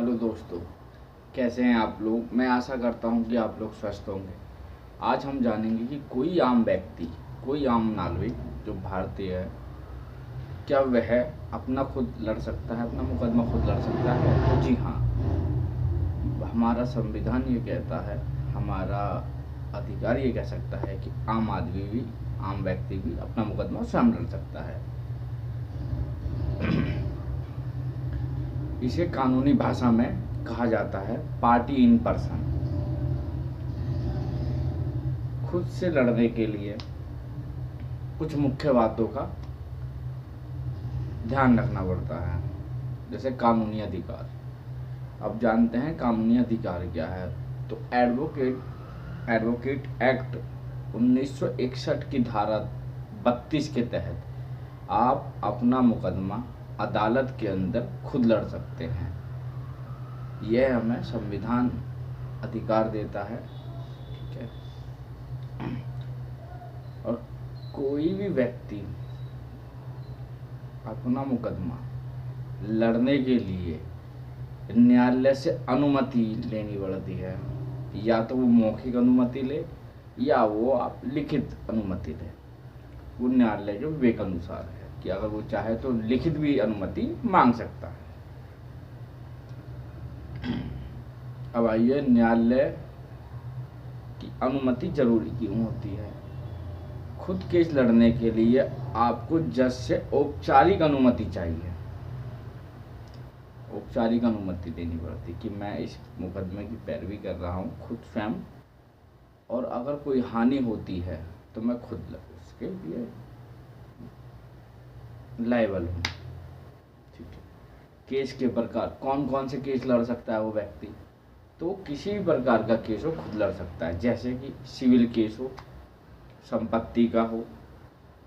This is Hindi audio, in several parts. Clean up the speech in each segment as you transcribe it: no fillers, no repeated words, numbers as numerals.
हेलो दोस्तों, कैसे हैं आप लोग। मैं आशा करता हूं कि आप लोग स्वस्थ होंगे। आज हम जानेंगे कि कोई आम व्यक्ति, कोई आम नागरिक जो भारतीय है, क्या वह अपना खुद लड़ सकता है, अपना मुकदमा खुद लड़ सकता है। तो जी हाँ, हमारा संविधान ये कहता है, हमारा अधिकार ये कह सकता है कि आम आदमी भी, आम व्यक्ति भी अपना मुकदमा स्वयं लड़ सकता है। इसे कानूनी भाषा में कहा जाता है पार्टी इन पर्सन। खुद से लड़ने के लिए कुछ मुख्य बातों का ध्यान रखना पड़ता है, जैसे कानूनी अधिकार। अब जानते हैं कानूनी अधिकार क्या है। तो एडवोकेट एक्ट 1961 की धारा 32 के तहत आप अपना मुकदमा अदालत के अंदर खुद लड़ सकते हैं। यह हमें संविधान अधिकार देता है, ठीक है। और कोई भी व्यक्ति अपना मुकदमा लड़ने के लिए न्यायालय से अनुमति लेनी पड़ती है। या तो वो मौखिक अनुमति ले या वो आप लिखित अनुमति ले। वो न्यायालय के विवेक अनुसार है कि अगर वो चाहे तो लिखित भी अनुमति मांग सकता है। अब आइए, न्यायालय की अनुमति जरूरी क्यों होती है। खुद केस लड़ने के लिए आपको जज से औपचारिक अनुमति चाहिए। औपचारिक अनुमति देनी पड़ती कि मैं इस मुकदमे की पैरवी कर रहा हूँ खुद स्वयं, और अगर कोई हानि होती है तो मैं खुद उसके लिए लायबल हूँ, ठीक है। केस के प्रकार, कौन कौन से केस लड़ सकता है वो व्यक्ति। तो किसी भी प्रकार का केस हो खुद लड़ सकता है, जैसे कि सिविल केस हो, संपत्ति का हो,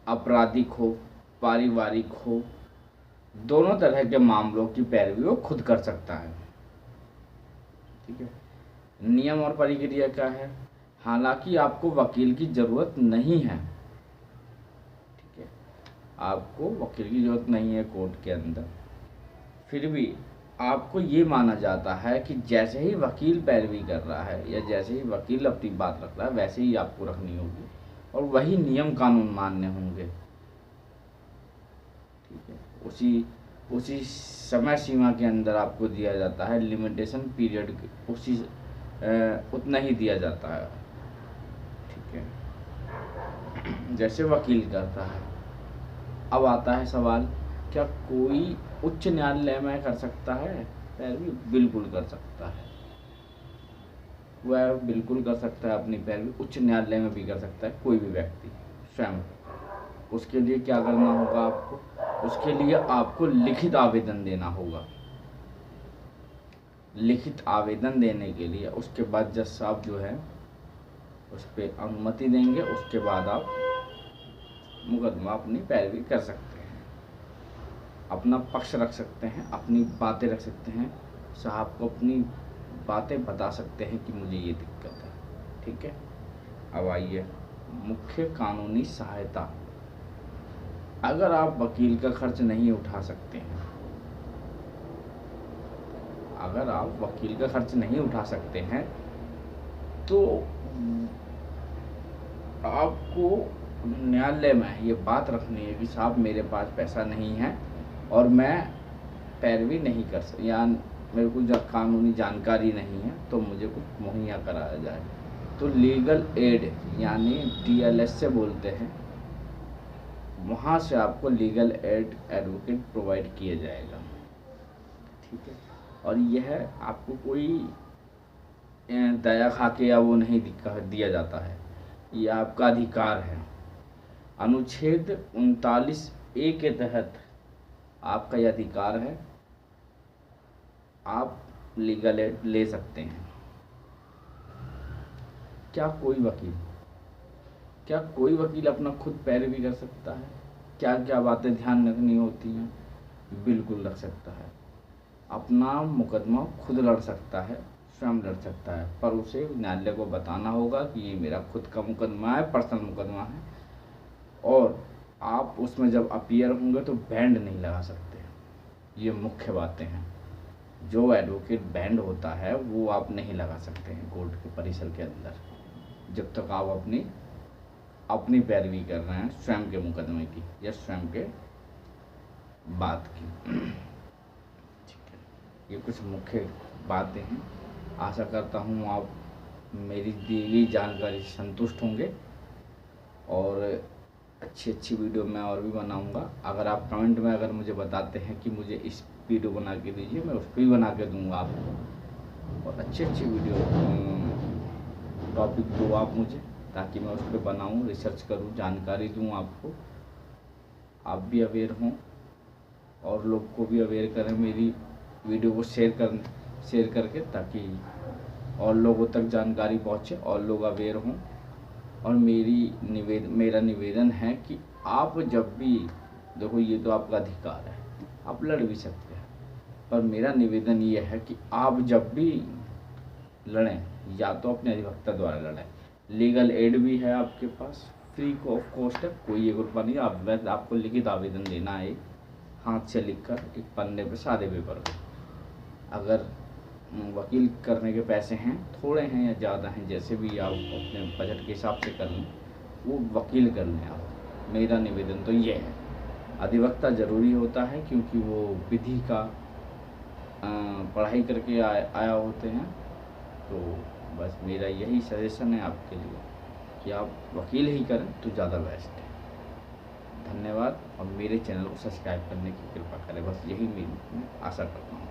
आपराधिक हो, पारिवारिक हो, दोनों तरह के मामलों की पैरवी वो खुद कर सकता है, ठीक है। नियम और प्रक्रिया क्या है। हालांकि आपको वकील की ज़रूरत नहीं है, ठीक है, आपको वकील की ज़रूरत नहीं है कोर्ट के अंदर। फिर भी आपको ये माना जाता है कि जैसे ही वकील पैरवी कर रहा है या जैसे ही वकील अपनी बात रख रहा है, वैसे ही आपको रखनी होगी और वही नियम कानून मान्य होंगे, ठीक है। उसी समय सीमा के अंदर आपको दिया जाता है, लिमिटेशन पीरियड उसी उतना ही दिया जाता है, ठीक है, जैसे वकील करता है। अब आता है सवाल, क्या कोई उच्च न्यायालय में कर सकता है पैरवी। बिल्कुल कर सकता है, वह बिल्कुल कर सकता है अपनी पैरवी। उच्च न्यायालय में भी कर सकता है कोई भी व्यक्ति स्वयं। उसके लिए क्या करना होगा आपको, उसके लिए आपको लिखित आवेदन देना होगा। लिखित आवेदन देने के लिए उसके बाद जज साहब जो है उस पर अनुमति देंगे। उसके बाद आप मुकदमा अपनी पैरवी कर सकते हैं, अपना पक्ष रख सकते हैं, अपनी बातें रख सकते हैं, साहब को अपनी बातें बता सकते हैं कि मुझे ये दिक्कत है, ठीक है। अब आइए, मुख्य कानूनी सहायता। अगर आप वकील का खर्च नहीं उठा सकते हैं, अगर आप वकील का खर्च नहीं उठा सकते हैं तो आपको न्यायालय में ये बात रखनी है कि साहब मेरे पास पैसा नहीं है और मैं पैरवी नहीं कर सकता, या मेरे को कानूनी जानकारी नहीं है, तो मुझे कुछ मुहैया कराया जाए। तो लीगल एड यानी DLS से बोलते हैं, वहाँ से आपको लीगल एड एडवोकेट प्रोवाइड किया जाएगा, ठीक है। और यह आपको कोई दया खा के या वो नहीं दिया जाता है, यह आपका अधिकार है। अनुच्छेद 39A के तहत आपका यह अधिकार है, आप लीगल एड ले सकते हैं। क्या कोई वकील अपना खुद पैरवी कर सकता है। क्या क्या बातें ध्यान रखनी होती हैं। बिल्कुल रख सकता है, अपना मुकदमा खुद लड़ सकता है, स्वयं लड़ सकता है, पर उसे न्यायालय को बताना होगा कि ये मेरा खुद का मुकदमा है, पर्सनल मुकदमा है। और आप उसमें जब अपीयर होंगे तो बैंड नहीं लगा सकते। ये मुख्य बातें हैं। जो एडवोकेट बैंड होता है वो आप नहीं लगा सकते हैं कोर्ट के परिसर के अंदर, जब तक आप अपनी पैरवी कर रहे हैं स्वयं के मुकदमे की या स्वयं के बात की। ठीक है, ये कुछ मुख्य बातें हैं। आशा करता हूँ आप मेरी दी गई जानकारी से संतुष्ट होंगे और अच्छी वीडियो मैं और भी बनाऊंगा। अगर आप कमेंट में अगर मुझे बताते हैं कि मुझे इस वीडियो बना के दीजिए, मैं उस पर भी बना के दूंगा आपको, और अच्छी वीडियो टॉपिक दो आप मुझे, ताकि मैं उस पर बनाऊँ, रिसर्च करूँ, जानकारी दूँ आपको, आप भी अवेयर हों और लोग को भी अवेयर करें मेरी वीडियो को शेयर करके, ताकि और लोगों तक जानकारी पहुँचे और लोग अवेयर हों। और मेरा निवेदन है कि आप जब भी देखो, ये तो आपका अधिकार है, आप लड़ भी सकते हैं, पर मेरा निवेदन ये है कि आप जब भी लड़ें या तो अपने अधिवक्ता द्वारा लड़ें, लीगल एड भी है आपके पास, फ्री ऑफ कॉस्ट है, कोई एक रुपया नहीं। आपको लिखित आवेदन देना है, हाथ से लिखकर एक पन्ने पे सादे पेपर पे। अगर वकील करने के पैसे हैं, थोड़े हैं या ज़्यादा हैं, जैसे भी आप अपने बजट के हिसाब से कर लें, वो वकील कर लें आप। मेरा निवेदन तो ये है, अधिवक्ता ज़रूरी होता है क्योंकि वो विधि का पढ़ाई करके आया होते हैं। तो बस मेरा यही सजेशन है आपके लिए कि आप वकील ही करें तो ज़्यादा बेस्ट है। धन्यवाद, और मेरे चैनल को सब्सक्राइब करने की कृपा करें, बस यही मैं आशा करता हूँ।